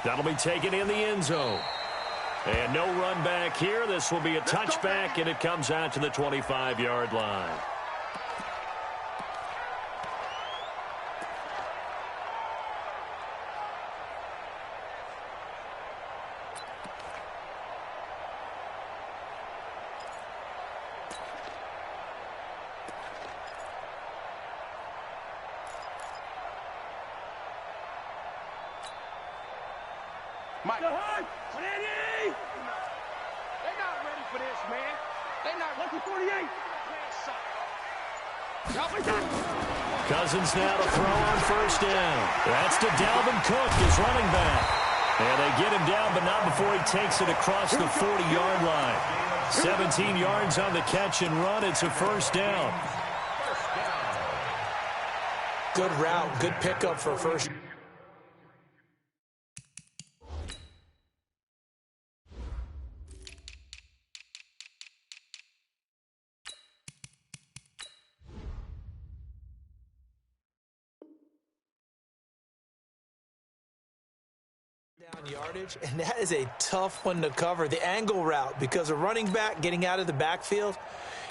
That'll be taken in the end zone. And no run back here. This will be a touchback, and it comes out to the 25-yard line. Mike. They're not ready for this, man. They're not ready for 48. Cousins now to throw on first down. That's to Dalvin Cook, his running back. And they get him down, but not before he takes it across the 40-yard line. 17 yards on the catch and run. It's a first down. Good route, good pickup for first. Yardage, and that is a tough one to cover, the angle route, because a running back getting out of the backfield,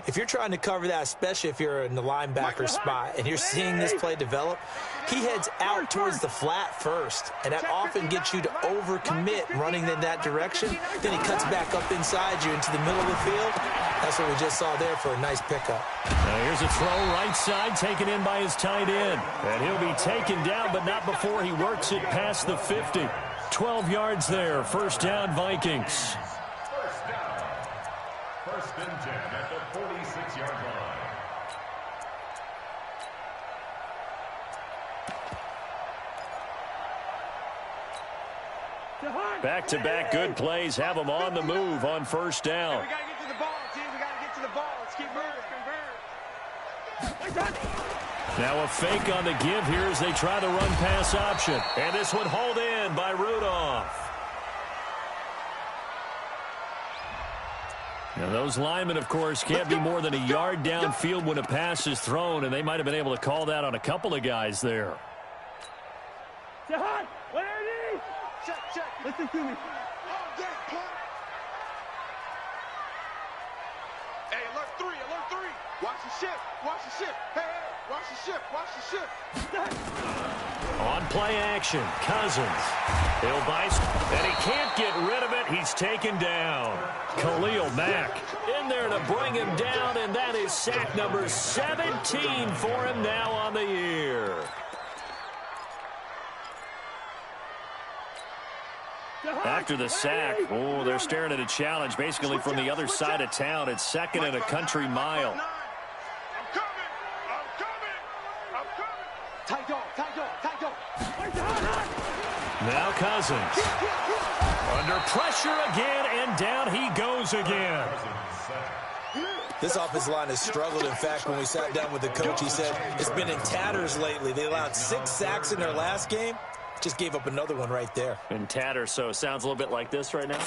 if you're trying to cover that, especially if you're in the linebacker spot and you're seeing this play develop, he heads out towards the flat first, and that often gets you to overcommit running in that direction. Then he cuts back up inside you into the middle of the field. That's what we just saw there for a nice pickup. Now here's a throw right side taken in by his tight end, and he'll be taken down, but not before he works it past the 50. 12 yards there. First down, Vikings. First down. First and 10 at the 46-yard line. Back-to-back good plays have them on the move on first down. We got to get to the ball, team. We got to get to the ball. Let's keep moving. Now a fake on the give here as they try the run-pass option. And this one hauled in by Rudolph. Now those linemen, of course, can't be more than a yard downfield when a pass is thrown, and they might have been able to call that on a couple of guys there. Check, check. Listen to me. Hey, alert three. Watch the ship. Hey, watch the ship. On play action, Cousins. He'll buy, and he can't get rid of it. He's taken down. Khalil Mack in there to bring him down, and that is sack number 17 for him now on the year. After the sack, they're staring at a challenge basically from the other side of town. It's second and a country mile. I'm coming. Tight dog. Now Cousins. Under pressure again, and down he goes again. This offensive line has struggled. In fact, when we sat down with the coach, he said it's been in tatters lately. They allowed 6 sacks in their last game. Just gave up another one right there. In tatters, so it sounds a little bit like this right now?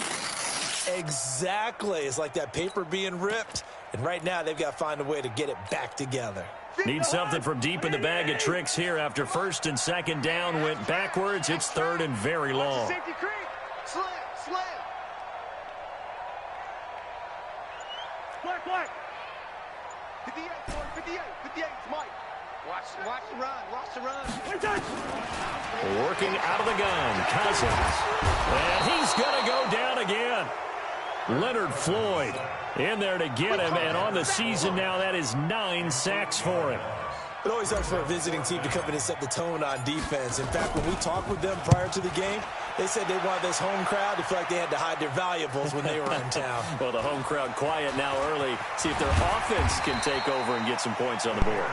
Exactly. It's like that paper being ripped. And right now, they've got to find a way to get it back together. Need something from deep in the bag of tricks here after first and second down went backwards. It's third and very long. Safety creep. Slam. Black. 58, it's Mike. Watch the run. Working out of the gun, Cousins. And he's going to go down again. Leonard Floyd in there to get him, and on the season now, that is 9 sacks for him. It always helps for a visiting team to come in and set the tone on defense. In fact, when we talked with them prior to the game, they said they wanted this home crowd to feel like they had to hide their valuables when they were in town. Well, the home crowd quiet now early. See if their offense can take over and get some points on the board.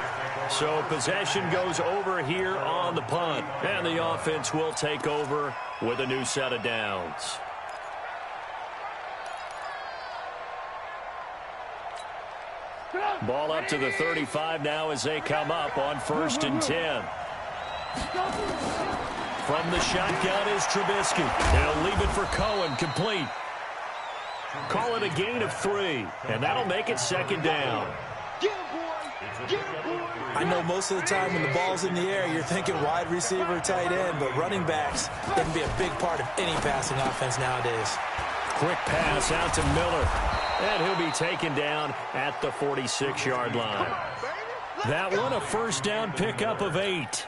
So possession goes over here on the punt, and the offense will take over with a new set of downs. Ball up to the 35 now as they come up on first and 10. From the shotgun is Trubisky. They'll leave it for Cohen, complete. Call it a gain of 3, and that'll make it second down. I know most of the time when the ball's in the air, you're thinking wide receiver, tight end, but running backs, they can be a big part of any passing offense nowadays. Quick pass out to Miller, and he'll be taken down at the 46-yard line. That one, a first down pickup of 8.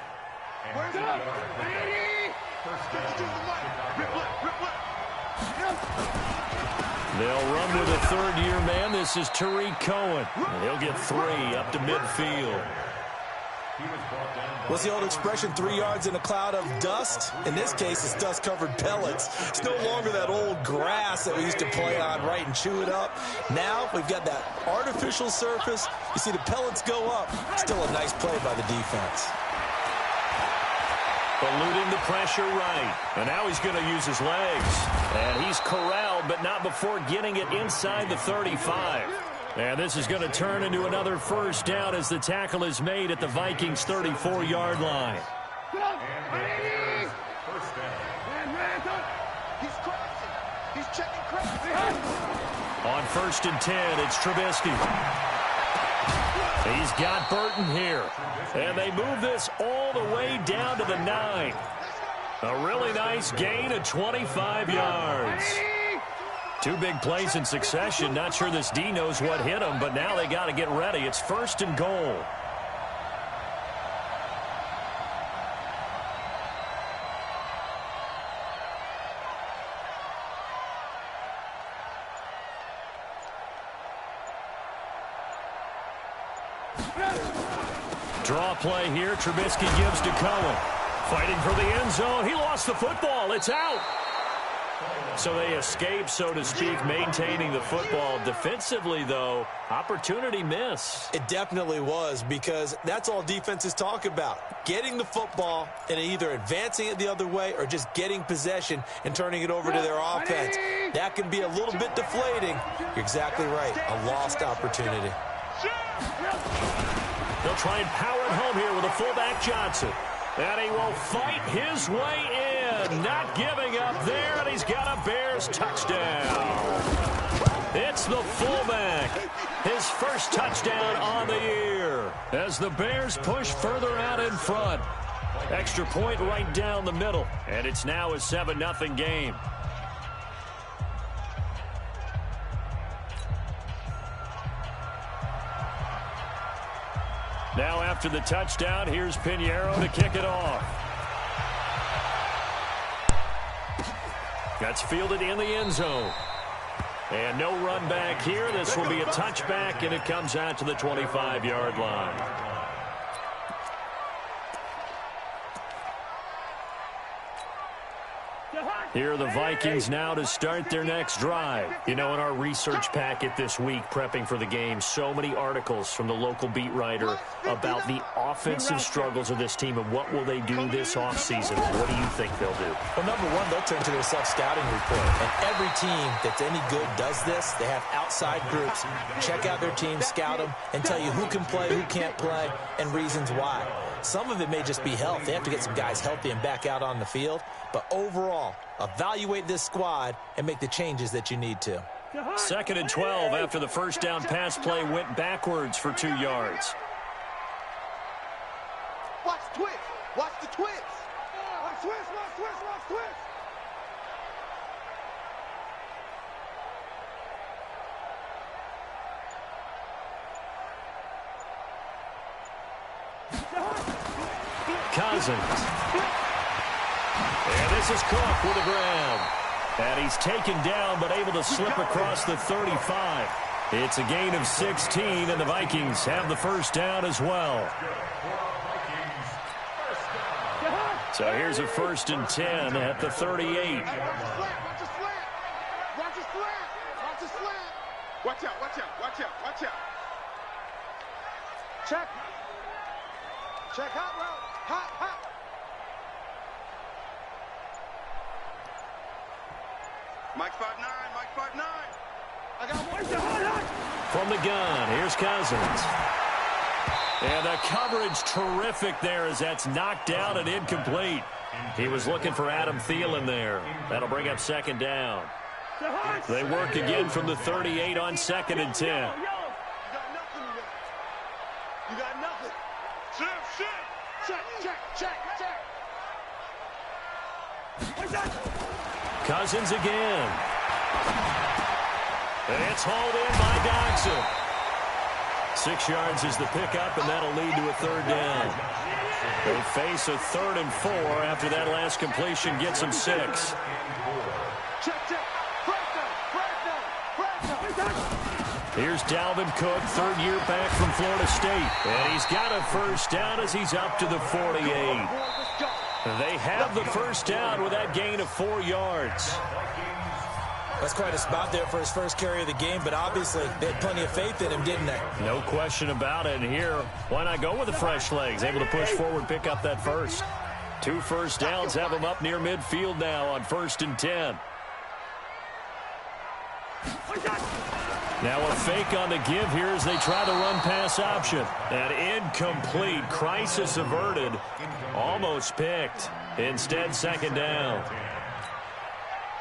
They'll run with a third-year man. This is Tariq Cohen. And he'll get 3 up to midfield. What's the old expression, 3 yards in a cloud of dust? In this case, it's dust-covered pellets. It's no longer that old grass that we used to play on, right, and chew it up. Now we've got that artificial surface. You see the pellets go up. Still a nice play by the defense. Eluding the pressure right. And now he's going to use his legs. And he's corralled, but not before getting it inside the 35. And this is going to turn into another first down as the tackle is made at the Vikings' 34-yard line. He's checking crashing. On 1st and 10, it's Trubisky. He's got Burton here. And they move this all the way down to the 9. A really nice gain of 25 yards. 2 big plays in succession. Not sure this D knows what hit him, but now they got to get ready. It's 1st and goal. Draw play here. Trubisky gives to Cohen. Fighting for the end zone. He lost the football. It's out. So they escape, so to speak, maintaining the football. Defensively, though, opportunity miss. It definitely was, because that's all defenses talk about. Getting the football and either advancing it the other way or just getting possession and turning it over to their offense. That can be a little bit deflating. You're exactly right. A lost opportunity. They'll try and power it home here with a fullback Johnson. And he will fight his way in. Not giving up there, and he's got a Bears touchdown. It's the fullback. His first touchdown on the year as the Bears push further out in front. Extra point right down the middle, and it's now a 7-0 game. Now after the touchdown, here's Pinheiro to kick it off. That's fielded in the end zone. And no run back here. This will be a touchback, and it comes out to the 25-yard line. Here are the Vikings now to start their next drive. You know, in our research packet this week, prepping for the game, so many articles from the local beat writer about the offensive struggles of this team and what will they do this offseason. What do you think they'll do? Well, number one, they'll turn to their self-scouting report. And every team that's any good does this. They have outside groups. Check out their team, scout them, and tell you who can play, who can't play, and reasons why. Some of it may just be health. They have to get some guys healthy and back out on the field. But overall, evaluate this squad and make the changes that you need to. 2nd and 12 after the first down pass play went backwards for 2 yards. Watch the twist. Watch the twist. Watch twist, watch twist, watch twist. Cousins. And this is Cook with the ground. And he's taken down but able to slip across the 35. It's a gain of 16, and the Vikings have the first down as well. So here's a 1st and 10 at the 38. Watch a slant, watch a slant. Watch a slant, watch a slant. Watch out, watch out, watch out, watch out. Check. Check hot route. Hot, hot. Mike 5'9", Mike 5'9". I got one. From the gun, here's Cousins. And the coverage terrific there as that's knocked down and incomplete. He was looking for Adam Thielen there. That'll bring up 2nd down. They work again from the 38 on 2nd and 10. You got nothing. Shit. Check. Cousins again. And it's hauled in by Dodson. 6 yards is the pickup, and that'll lead to a third down. They face a 3rd and 4 after that last completion gets them 6. Check. Here's Dalvin Cook, 3rd year back from Florida State. And he's got a first down as he's up to the 48. They have the first down with that gain of 4 yards. That's quite a spot there for his first carry of the game, but obviously they had plenty of faith in him, didn't they? No question about it. And here, why not go with the fresh legs? Able to push forward, pick up that first. 2 first downs have him up near midfield now on 1st and 10. Now a fake on the give here as they try the run-pass option. And incomplete. Crisis averted. Almost picked. Instead, 2nd down.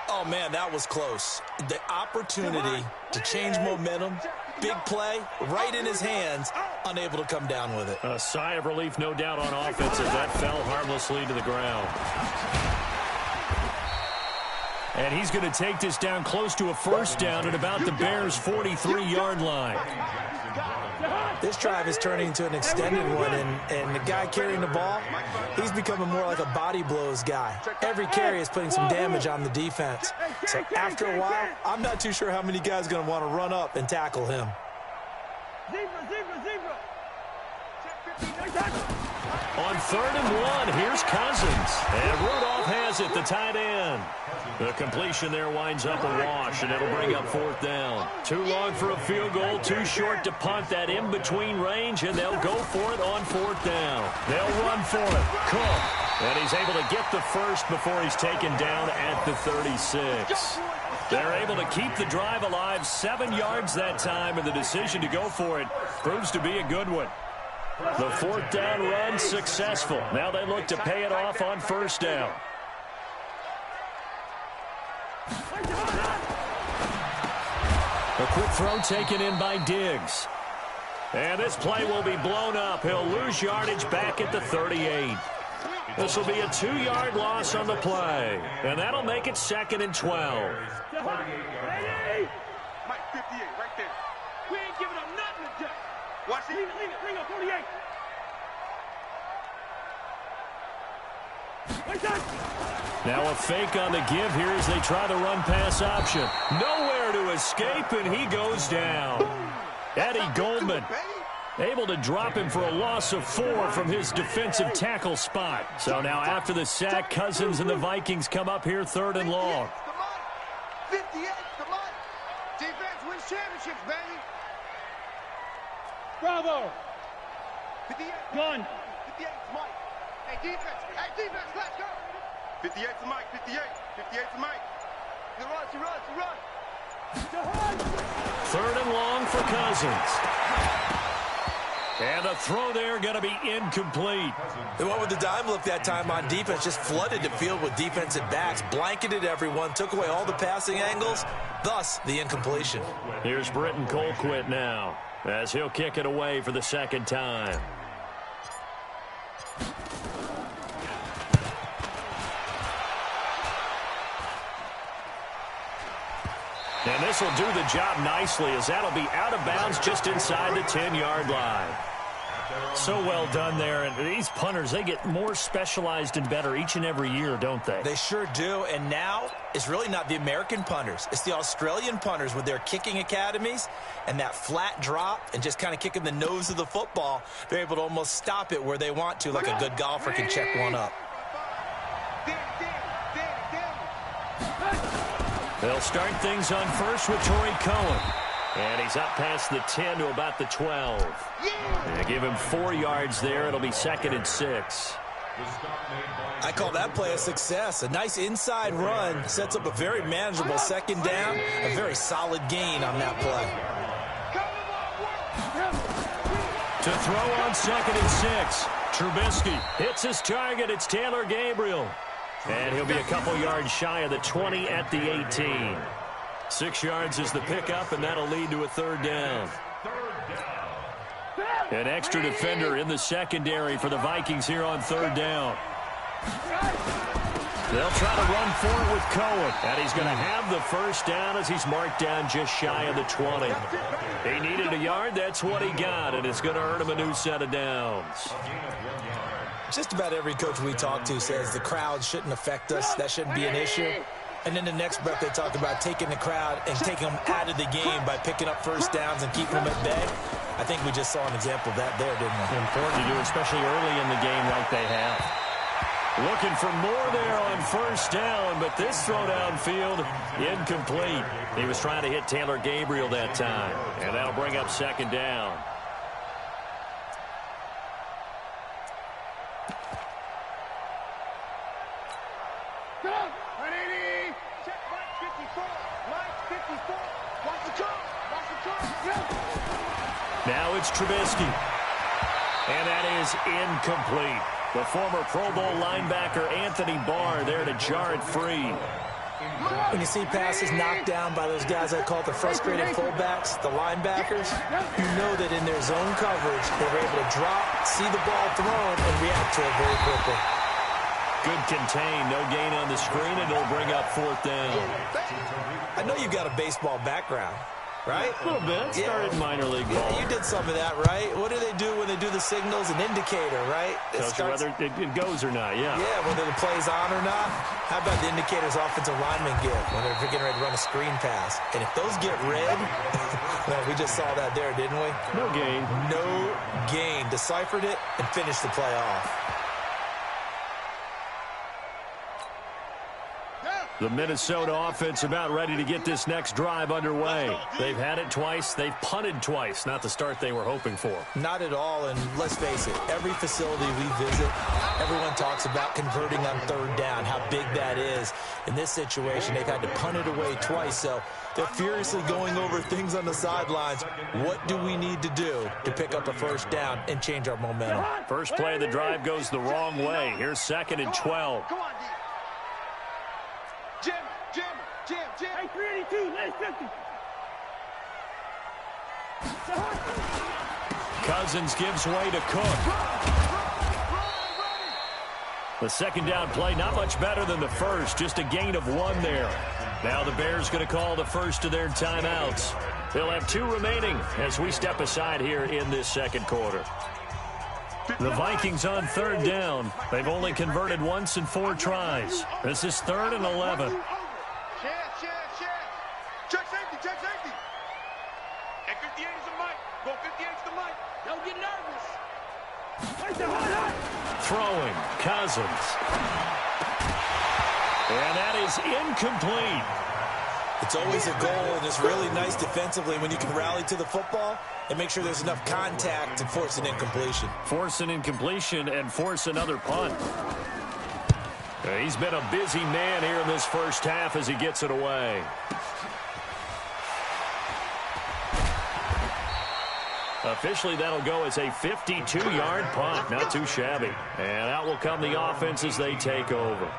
Oh, man, that was close. The opportunity to change momentum, big play, right in his hands, unable to come down with it. A sigh of relief, no doubt, on offense as that fell harmlessly to the ground. And he's going to take this down close to a first down at about the Bears' 43-yard line. This drive is turning into an extended one, and the guy carrying the ball, he's becoming more like a body blows guy. Every carry is putting some damage on the defense. So after a while, I'm not too sure how many guys are going to want to run up and tackle him. On 3rd and 1, here's Cousins. And Rudolph has it, the tight end. The completion there winds up a wash, and it'll bring up 4th down. Too long for a field goal, too short to punt that in-between range, and they'll go for it on 4th down. They'll run for it. Cook. And he's able to get the first before he's taken down at the 36. They're able to keep the drive alive, 7 yards that time, and the decision to go for it proves to be a good one. The 4th down run successful. Now they look to pay it off on 1st down. A quick throw taken in by Diggs. And this play will be blown up. He'll lose yardage back at the 38. This will be a 2-yard loss on the play. And that'll make it 2nd and 12. Mike, 58, right there. We ain't giving up nothing to Jack. Watch it. Leave it, 48. Now a fake on the give here as they try the run-pass option. Nowhere to escape, and he goes down. Eddie Goldman able to drop him for a loss of 4 from his defensive tackle spot. So now after the sack, Cousins and the Vikings come up here 3rd and long. 58, come on. Defense wins championships, baby. Bravo. 58. Gun. 58 to Mike. Hey, defense, let's go. 58 to Mike, 58. 58 to Mike. He runs. 3rd and long for Cousins. And the throw there going to be incomplete. They went with the dime look that time on defense, just flooded the field with defensive backs, blanketed everyone, took away all the passing angles, thus the incompletion. Here's Britton Colquitt now as he'll kick it away for the 2nd time. And this will do the job nicely as that'll be out of bounds just inside the 10-yard line. So well done there. And these punters, they get more specialized and better each and every year, don't they? They sure do. And now it's really not the American punters. It's the Australian punters with their kicking academies and that flat drop and just kind of kicking the nose of the football. They're able to almost stop it where they want to, like a good golfer can check one up. They'll start things on first with Torrey Cohen. And he's up past the 10 to about the 12. They give him 4 yards there. It'll be 2nd and 6. I call that play a success. A nice inside run sets up a very manageable 2nd down. A very solid gain on that play. To throw on 2nd and 6. Trubisky hits his target. It's Taylor Gabriel. And he'll be a couple yards shy of the 20 at the 18. 6 yards is the pickup, and that'll lead to a 3rd down. An extra defender in the secondary for the Vikings here on third down. They'll try to run for it with Cohen. And he's going to have the first down as he's marked down just shy of the 20. He needed a yard. That's what he got. And it's going to earn him a new set of downs. Just about every coach we talk to says the crowd shouldn't affect us. That shouldn't be an issue. And then the next breath they talk about taking the crowd and taking them out of the game by picking up first downs and keeping them at bay. I think we just saw an example of that there, didn't we? Important to do, especially early in the game like they have. Looking for more there on first down, but this throw downfield, incomplete. He was trying to hit Taylor Gabriel that time, and that'll bring up second down. Now it's Trubisky. And that is incomplete. The former Pro Bowl linebacker Anthony Barr there to jar it free. When you see passes knocked down by those guys I call the frustrated fullbacks, the linebackers, you know that in their zone coverage, they were able to drop, see the ball thrown, and react to it very quickly. Good contain, no gain on the screen, and it'll bring up fourth down. I know you've got a baseball background, right? A little bit. Started in minor league ball. Yeah, you did some of that, right? What do they do when they do the signals? An indicator, right? Tells you whether it goes or not, yeah. Yeah, whether the play's on or not. How about the indicators offensive linemen give when they're getting ready to run a screen pass? And if those get red, well, we just saw that there, didn't we? No gain. No gain. Deciphered it and finished the play off. The Minnesota offense about ready to get this next drive underway. They've had it twice. They've punted twice. Not the start they were hoping for. Not at all, and let's face it, every facility we visit, everyone talks about converting on third down, how big that is. In this situation, they've had to punt it away twice, so they're furiously going over things on the sidelines. What do we need to do to pick up a first down and change our momentum? First play of the drive goes the wrong way. Here's 2nd and 12. Jim. Hey, 382, last 50. Cousins gives way to Cook. The second down play, not much better than the first, just a gain of 1 there. Now the Bears going to call the first of their timeouts. They'll have 2 remaining as we step aside here in this second quarter. The Vikings on third down. They've only converted once in 4 tries. This is 3rd and 11. Check safety. And 58 is the mic. Go 58 is the mic. Don't get nervous. Throwing, Cousins. And that is incomplete. It's always a goal, and it's really nice defensively when you can rally to the football and make sure there's enough contact to force an incompletion. Force an incompletion and force another punt. He's been a busy man here in this first half as he gets it away. Officially, that'll go as a 52-yard punt. Not too shabby. And out will come the offense as they take over.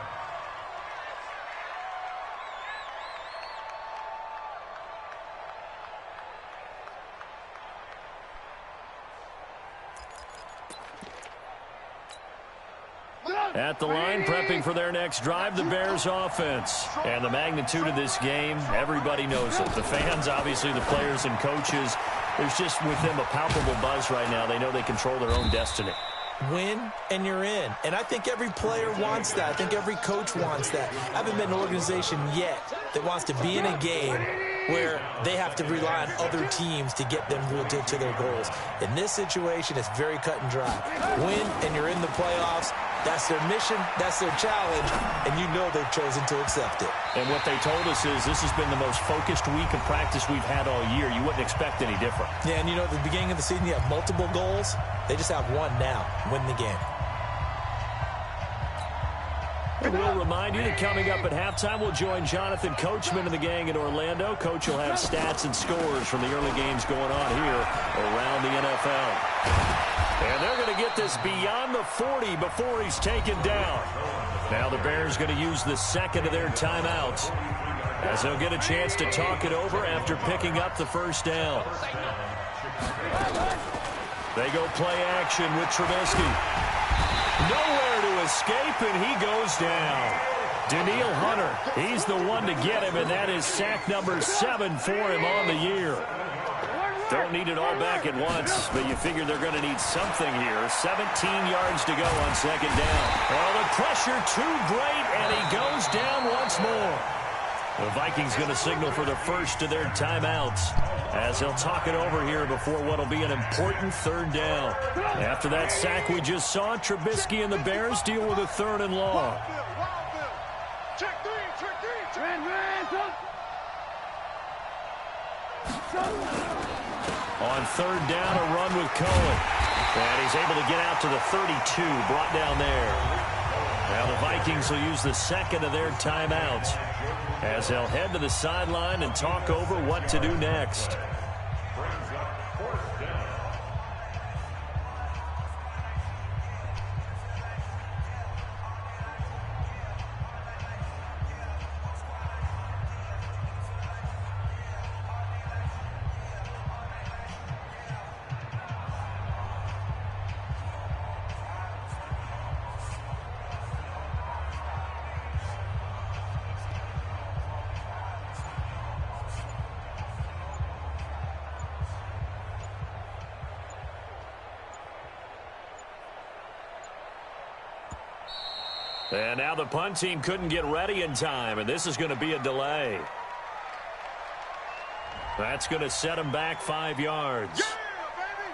At the line, prepping for their next drive, the Bears offense. And the magnitude of this game, everybody knows it. The fans, obviously, the players and coaches. There's just with them a palpable buzz right now. They know they control their own destiny. Win, and you're in. And I think every player wants that. I think every coach wants that. I haven't been an organization yet that wants to be in a game where they have to rely on other teams to get them to their goals. In this situation, it's very cut and dry. Win, and you're in the playoffs. That's their mission, that's their challenge, and you know they've chosen to accept it. And what they told us is this has been the most focused week of practice we've had all year. You wouldn't expect any different. Yeah, and you know, at the beginning of the season, you have multiple goals. They just have one now, win the game. And we'll remind you that coming up at halftime, we'll join Jonathan Coachman and the gang in Orlando. Coach will have stats and scores from the early games going on here around the NFL. And they're going to get this beyond the 40 before he's taken down. Now the Bears going to use the second of their timeouts as they'll get a chance to talk it over after picking up the first down. They go play action with Trubisky. Nowhere to escape, and he goes down. Daniil Hunter, he's the one to get him, and that is sack number 7 for him on the year. Don't need it all back at once, but you figure they're going to need something here. 17 yards to go on second down. Well, the pressure too great, and he goes down once more. The Vikings going to signal for the first of their timeouts as they'll talk it over here before what will be an important third down. After that sack we just saw, Trubisky and the Bears deal with a 3rd and long. Check three. On 3rd down, a run with Cohen. And he's able to get out to the 32, brought down there. Now the Vikings will use the second of their timeouts as they'll head to the sideline and talk over what to do next. And now the punt team couldn't get ready in time, and this is going to be a delay. That's going to set them back 5 yards. Yeah, baby!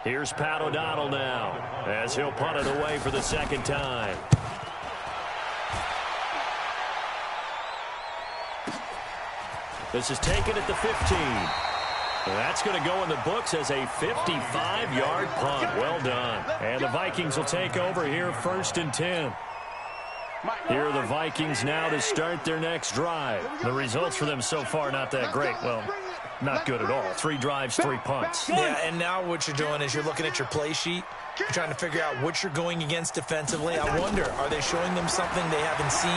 Here's Pat O'Donnell now as he'll punt it away for the second time. This is taken at the 15. That's going to go in the books as a 55-yard punt. Well done. And the Vikings will take over here 1st and 10. Here are the Vikings now to start their next drive. The results for them so far not that great. Well, not good at all. 3 drives, 3 punts. Yeah, and now what you're doing is you're looking at your play sheet. You're trying to figure out what you're going against defensively. I wonder, are they showing them something they haven't seen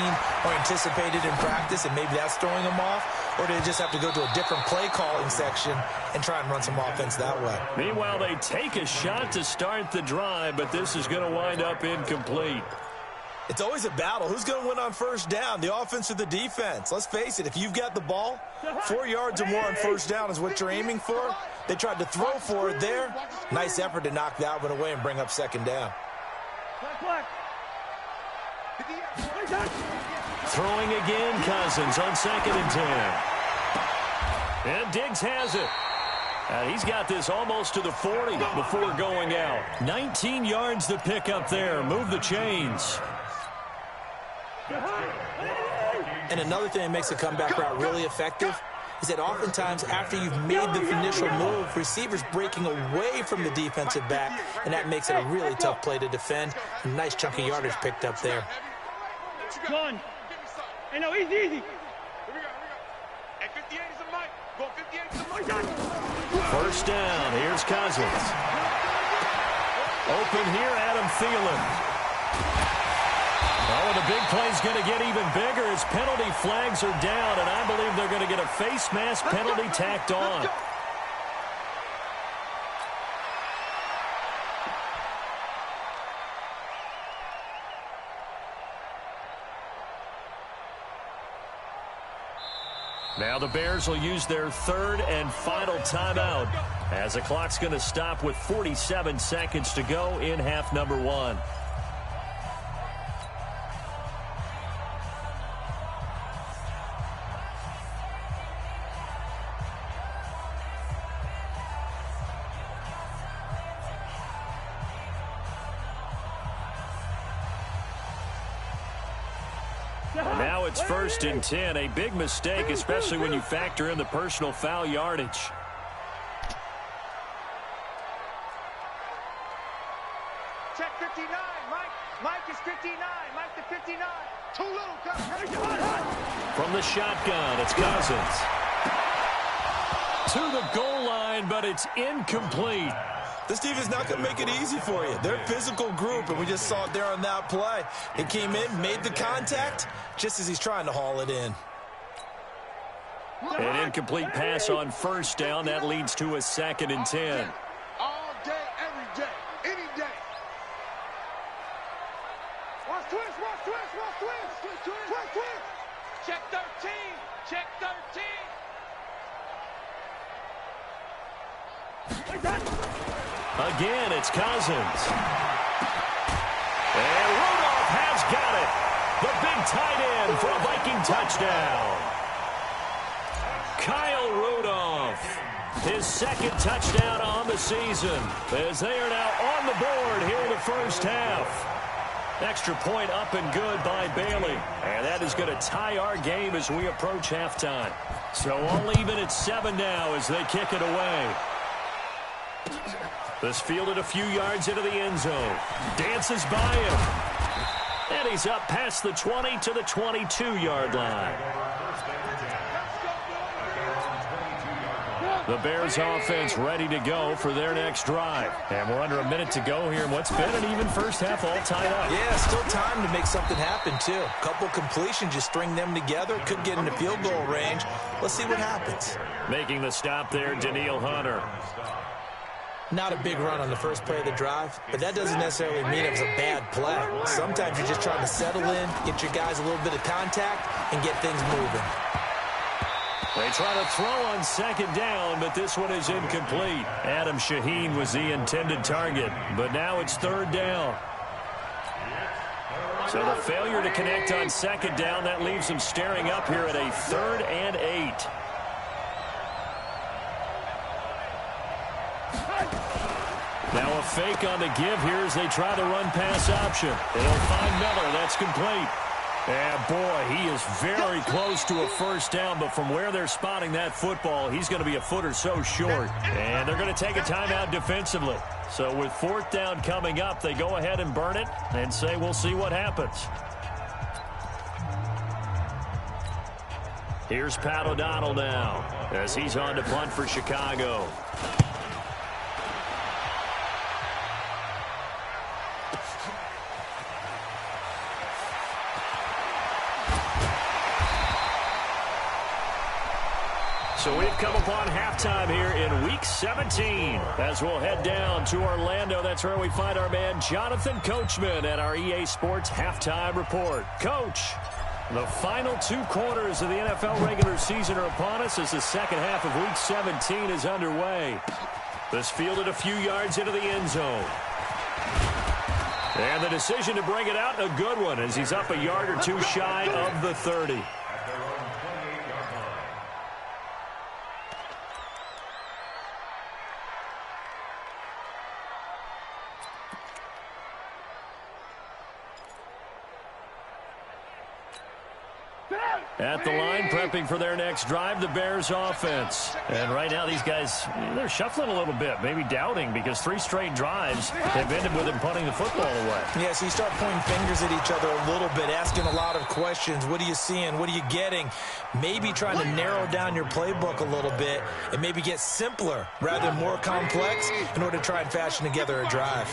or anticipated in practice, and maybe that's throwing them off? Or do they just have to go to a different play calling section and try and run some offense that way? Meanwhile, they take a shot to start the drive, but this is going to wind up incomplete. It's always a battle. Who's going to win on 1st down, the offense or the defense? Let's face it, if you've got the ball, 4 yards or more on 1st down is what you're aiming for. They tried to throw for it there. Nice effort to knock that one away and bring up 2nd down. Throwing again, Cousins on 2nd and 10. And Diggs has it. And he's got this almost to the 40 before going out. 19 yards to pick up there. Move the chains. And another thing that makes a comeback route really effective is that oftentimes after you've made the initial move, receivers breaking away from the defensive back, and that makes it a really tough play to defend. A nice chunk of yardage picked up there. John, hey, no, easy. Here we go. Hey, 58 is a mic. Go 58 is a mic. 1st down. Here's Cousins. Open here, Adam Thielen. Oh, the big play's going to get even bigger as penalty flags are down, and I believe they're going to get a face mask penalty tacked on. Now the Bears will use their 3rd and final timeout as the clock's going to stop with 47 seconds to go in half number 1. Now it's 1st and 10. A big mistake, especially when you factor in the personal foul yardage. Check 59. Mike is 59. Mike to 59. Too little. From the shotgun, it's Cousins. To the goal line, but it's incomplete. This defense is not going to make it easy for you. They're a physical group, and we just saw it there on that play. He came in, made the contact, just as he's trying to haul it in. An incomplete pass on first down. That leads to a 2nd and 10. All day, every day, any day. Watch twist, watch twist, watch twist, twist, twist, twist, twist. Check 13, check 13. Again, it's Cousins. And Rudolph has got it. The big tight end for a Viking touchdown. Kyle Rudolph, his 2nd touchdown on the season, as they are now on the board here in the first half. Extra point up and good by Bailey. And that is going to tie our game as we approach halftime. So all even at 7 now as they kick it away. This fielded a few yards into the end zone. Dances by him. And he's up past the 20 to the 22-yard line. The Bears offense ready to go for their next drive. And we're under a minute to go here in what's been an even first half all tied up. Yeah, still time to make something happen, too. Couple completions, just string them together. Could get into field goal range. Let's see what happens. Making the stop there, Daniil Hunter. Not a big run on the first play of the drive, but that doesn't necessarily mean it was a bad play. Sometimes you're just trying to settle in, get your guys a little bit of contact, and get things moving. They try to throw on 2nd down, but this one is incomplete. Adam Shaheen was the intended target, but now it's 3rd down. So the failure to connect on 2nd down, that leaves them staring up here at a 3rd and 8. Now a fake on the give here as they try the run-pass option. It'll find Miller. That's complete. And, boy, he is very close to a first down, but from where they're spotting that football, he's going to be a foot or so short. And they're going to take a timeout defensively. So with 4th down coming up, they go ahead and burn it and say we'll see what happens. Here's Pat O'Donnell now as he's on to punt for Chicago. So we've come upon halftime here in Week 17 as we'll head down to Orlando. That's where we find our man Jonathan Coachman at our EA Sports Halftime Report. Coach, the final 2 quarters of the NFL regular season are upon us as the second half of Week 17 is underway. This fielded a few yards into the end zone. And the decision to bring it out, a good one, as he's up a yard or 2 shy of the 30. At the line, prepping for their next drive, the Bears offense. And right now, these guys, they're shuffling a little bit, maybe doubting, because 3 straight drives have ended with them punting the football away. Yeah, so you start pointing fingers at each other a little bit, asking a lot of questions. What are you seeing? What are you getting? Maybe trying to narrow down your playbook a little bit and maybe get simpler rather than more complex in order to try and fashion together a drive.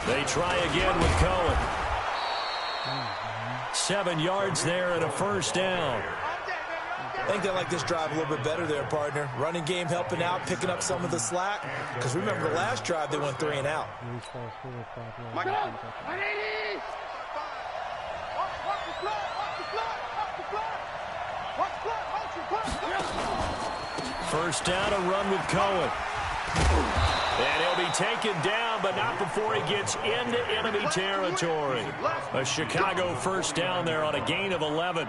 They try again with Cohen. 7 yards there and a first down. I think they like this drive a little bit better there, partner. Running game helping out, picking up some of the slack. Because remember, the last drive, they went 3 and out. First down, a run with Cohen. And he'll be taken down, but not before he gets into enemy territory. A Chicago first down there on a gain of 11.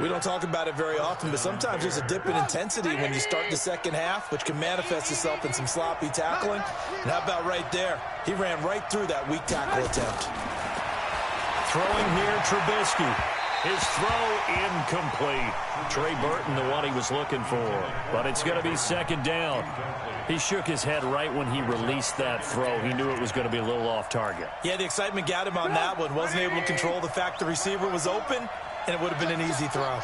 We don't talk about it very often, but sometimes there's a dip in intensity when you start the second half, which can manifest itself in some sloppy tackling. And how about right there? He ran right through that weak tackle attempt. Throwing here, Trubisky. His throw incomplete. Trey Burton, the one he was looking for. But it's going to be second down. He shook his head right when he released that throw. He knew it was going to be a little off target. Yeah, the excitement got him on that one. Wasn't able to control the fact the receiver was open, and it would have been an easy throw.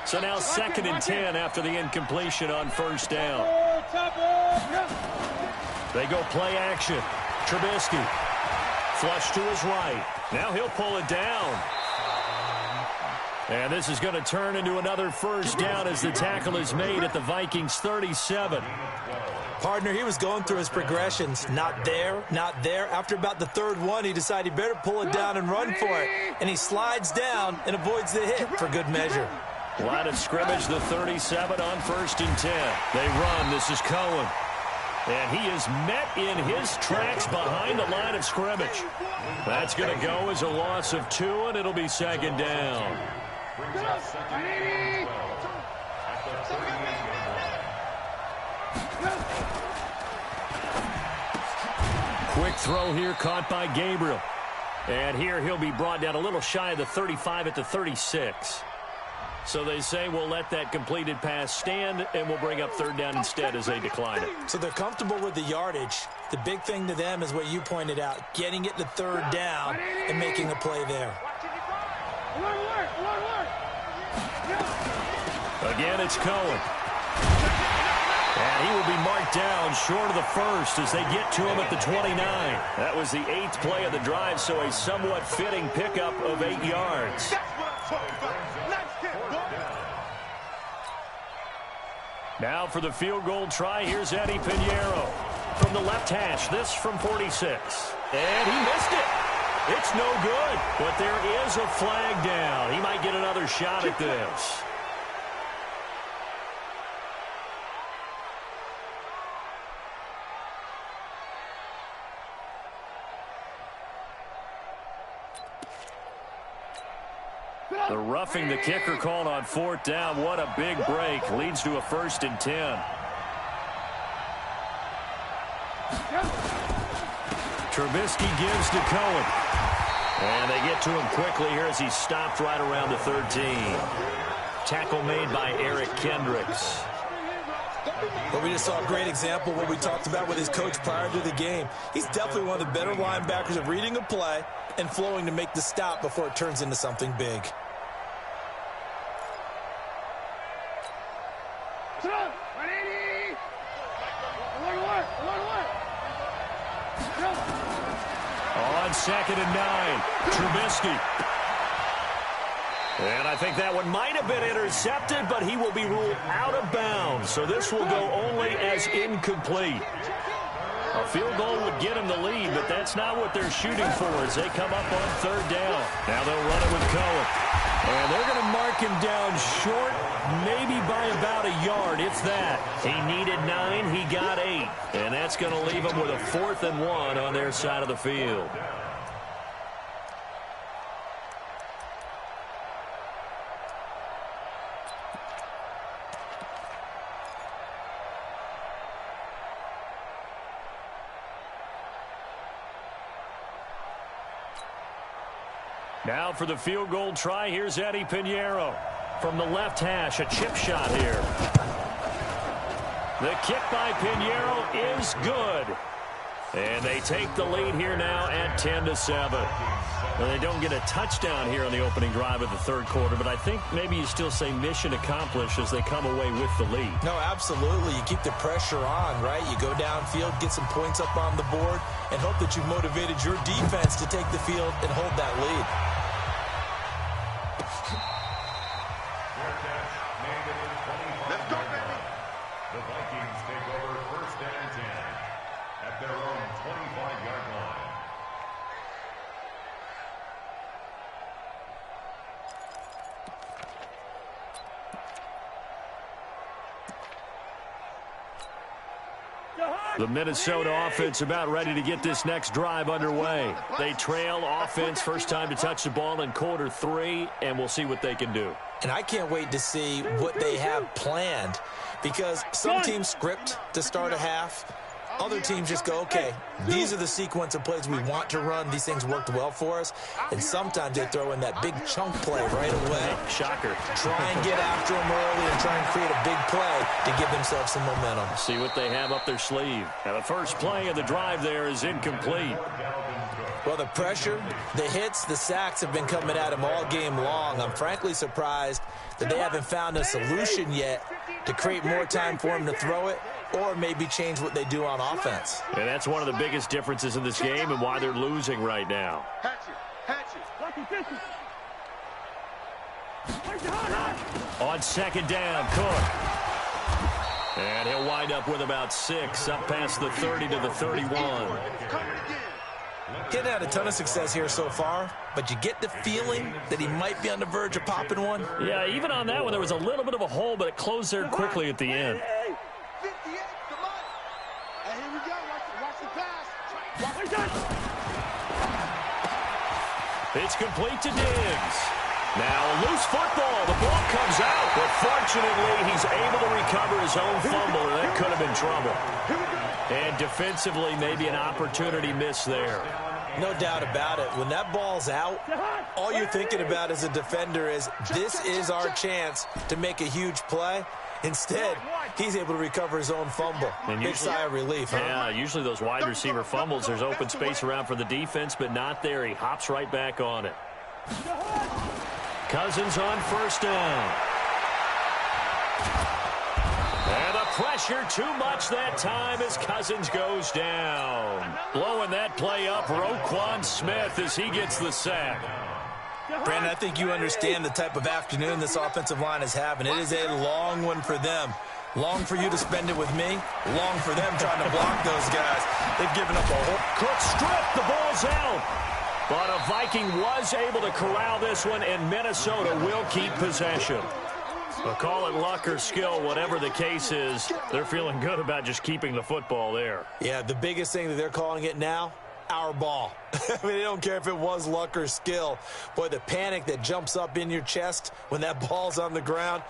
So now 2nd and 10 after the incompletion on first down. They go play action. Trubisky. Flush to his right. Now he'll pull it down. And this is going to turn into another first down as the tackle is made at the Vikings 37. Partner, he was going through his progressions. Not there, not there. After about the 3rd one, he decided he better pull it down and run for it. And he slides down and avoids the hit for good measure. Line of scrimmage, the 37 on 1st and 10. They run. This is Cohen. And he is met in his tracks behind the line of scrimmage. That's going to go as a loss of 2, and it'll be 2nd down. Quick throw here, caught by Gabriel. And here he'll be brought down a little shy of the 35 at the 36. So they say we'll let that completed pass stand, and we'll bring up 3rd down instead as they decline it. So they're comfortable with the yardage. The big thing to them is what you pointed out, getting it to 3rd down and making a play there. Again, it's Cohen. And he will be marked down short of the 1st as they get to him at the 29. That was the 8th play of the drive, so a somewhat fitting pickup of 8 yards. Now for the field goal try, here's Eddie Pinheiro from the left hash. This from 46. And he missed it. It's no good, but there is a flag down. He might get another shot at this. The roughing the kicker called on 4th down. What a big break. Leads to a 1st and 10. Trubisky gives to Cohen. And they get to him quickly here as he stopped right around the 13. Tackle made by Eric Kendricks. But we just saw a great example of what we talked about with his coach prior to the game. He's definitely one of the better linebackers at reading a play and flowing to make the stop before it turns into something big. On 2nd and 9, Trubisky. And I think that one might have been intercepted, but he will be ruled out of bounds. So this will go only as incomplete. A field goal would get him the lead, but that's not what they're shooting for as they come up on 3rd down. Now they'll run it with Cohen. And they're going to mark him down short, maybe by about a yard, if that. He needed 9, he got 8. And that's going to leave him with a 4th and 1 on their side of the field. Now for the field goal try, here's Eddie Pinheiro. From the left hash, a chip shot here. The kick by Pinheiro is good. And they take the lead here now at 10-7. Well, they don't get a touchdown here on the opening drive of the 3rd quarter, but I think maybe you still say mission accomplished as they come away with the lead. No, absolutely. You keep the pressure on, right? You go downfield, get some points up on the board, and hope that you've motivated your defense to take the field and hold that lead. Let's go, baby. The Vikings take over 1st and 10 at their own 25-yard line. The Minnesota offense about ready to get this next drive underway. They trail offense first time to touch the ball in quarter 3, and we'll see what they can do. And I can't wait to see what they have planned, because some teams script to start a half. Other teams just go, okay, these are the sequence of plays we want to run. These things worked well for us. And sometimes they throw in that big chunk play right away. Shocker. Try and get after them early and try and create a big play to give themselves some momentum. See what they have up their sleeve. Now the first play of the drive there is incomplete. Well, the pressure, the hits, the sacks have been coming at him all game long. I'm frankly surprised that they haven't found a solution yet to create more time for him to throw it or maybe change what they do on offense. And that's one of the biggest differences in this game and why they're losing right now. On second down, Cook. And he'll wind up with about 6, up past the 30 to the 31. Getting had a ton of success here so far, but you get the feeling that he might be on the verge of popping one. Yeah, even on that one, there was a little bit of a hole, but it closed there quickly at the end. 58, come on. And here we go. Watch the pass. It's complete to Diggs. Now a loose football. The ball comes out, but fortunately he's able to recover his own fumble, and that could have been trouble. And defensively, maybe an opportunity missed there. No doubt about it. When that ball's out, all you're thinking about as a defender is, this is our chance to make a huge play. Instead, he's able to recover his own fumble. And big sigh of relief, huh? Yeah, usually those wide receiver fumbles, there's open space around for the defense, but not there. He hops right back on it. Cousins on first down. And the pressure too much that time as Cousins goes down. Blowing that play up, Roquan Smith as he gets the sack. Brandon, I think you understand the type of afternoon this offensive line is having. It is a long one for them. Long for you to spend it with me. Long for them trying to block those guys. They've given up a whole... Cook stripped. The ball's out. But a Viking was able to corral this one, and Minnesota will keep possession. But call it luck or skill, whatever the case is, they're feeling good about just keeping the football there. Yeah, the biggest thing that they're calling it now, our ball. I mean, they don't care if it was luck or skill. Boy, the panic that jumps up in your chest when that ball's on the ground,